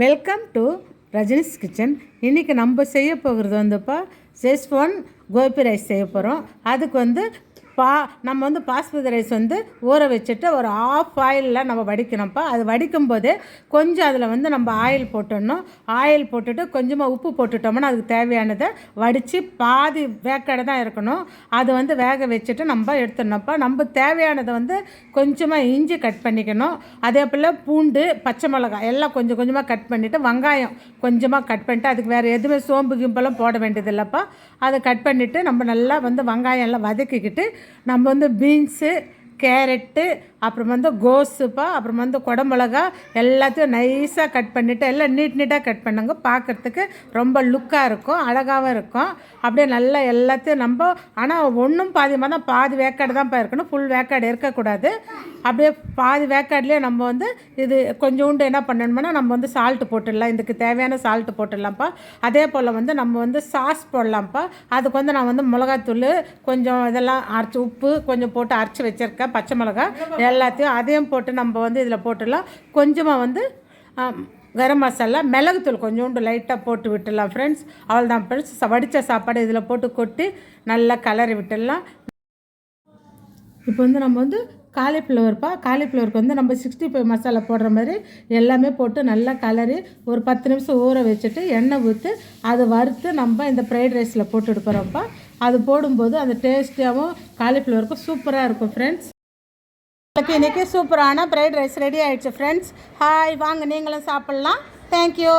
Welcome to Rajini's kitchen. இன்றைக்கி நம்ம செய்ய போகிறது வந்துப்பா செஸ்வான் கோபி ரைஸ் செய்ய போகிறோம். அதுக்கு நம்ம பாஸ்மதி ரைஸ் ஊற வச்சுட்டு ஒரு ஆஃப் ஆயிலில் நம்ம வடிக்கணும்ப்பா. அது வடிக்கும் போதே கொஞ்சம் அதில் நம்ம ஆயில் போட்டுடணும். ஆயில் போட்டுட்டு கொஞ்சமாக உப்பு போட்டுட்டோம்னா அதுக்கு தேவையானதை வடித்து பாதி வேக்காடை தான் இருக்கணும். அது வேக வச்சுட்டு நம்ம எடுத்துடணும்ப்பா. நம்ம தேவையானதை கொஞ்சமாக இஞ்சி கட் பண்ணிக்கணும். அதே போல் பூண்டு, பச்சை மிளகாய் எல்லாம் கொஞ்சம் கொஞ்சமாக கட் பண்ணிவிட்டு, வெங்காயம் கொஞ்சமாக கட் பண்ணிட்டு, அதுக்கு வேறு எதுவுமே சோம்பு கிம்பெல்லாம் போட வேண்டியதில்லைப்பா. அதை கட் பண்ணிவிட்டு நம்ம நல்லா வெங்காயம் எல்லாம் வதக்கிக்கிட்டு நம்ம பீன்ஸு, கேரட்டு, அப்புறம் கோஸுப்பா, அப்புறம் குடமிளகா எல்லாத்தையும் நைஸாக கட் பண்ணிவிட்டு எல்லாம் நீட்டாக கட் பண்ணுங்க. பார்க்குறதுக்கு ரொம்ப லுக்காக இருக்கும், அழகாகவும் இருக்கும். அப்படியே நல்லா எல்லாத்தையும் நம்ம ஆனால் ஒன்றும் பாதியமாக தான், பாதி வேக்காடு தான் இருக்கணும், ஃபுல் வேக்காடு இருக்கக்கூடாது. அப்படியே பாதி வேக்காட்லேயே நம்ம இது கொஞ்சோண்டு என்ன பண்ணணும்னா நம்ம சால்ட்டு போட்டுடலாம். இதுக்கு தேவையான சால்ட்டு போட்டுடலாம்ப்பா. அதே போல் நம்ம சாஸ் போடலாம்ப்பா. அதுக்கு நான் மிளகாத்தூள் கொஞ்சம் இதெல்லாம் அரைச்சி, உப்பு கொஞ்சம் போட்டு அரைச்சி வச்சுருக்கேன், பச்சை மிளகா எல்லாத்தையும் அதையும் போட்டு நம்ம இதில் போட்டுடலாம். கொஞ்சமாக கரம் மசாலா, மிளகுத்தூள் கொஞ்சோண்டு லைட்டாக போட்டு விட்டுடலாம் ஃப்ரெண்ட்ஸ். அவ்வளோதான் ஃப்ரெண்ட்ஸ். வடித்த சாப்பாடு இதில் போட்டு கொட்டி நல்லா கலரி விட்டுடலாம். இப்போ நம்ம காலிஃப்ளவர்ப்பா. காலிஃப்ளவருக்கு நம்ம 65 மசாலா போடுற மாதிரி எல்லாமே போட்டு நல்லா கலரி ஒரு 10 நிமிஷம் ஊற வச்சுட்டு எண்ணெய் ஊற்றி அதை வறுத்து நம்ம இந்த ஃப்ரைட் ரைஸில் போட்டு எடுக்கிறோம்ப்பா. அது போடும்போது அந்த டேஸ்டியாகவும் காலிஃப்ளவருக்கும் சூப்பராக இருக்கும் ஃப்ரெண்ட்ஸ். இன்றைக்கி சூப்பரான ஃப்ரைட் ரைஸ் ரெடி ஆகிடுச்சு ஃப்ரெண்ட்ஸ். ஹாய், வாங்க நீங்களும் சாப்பிட்லாம். தேங்க்யூ.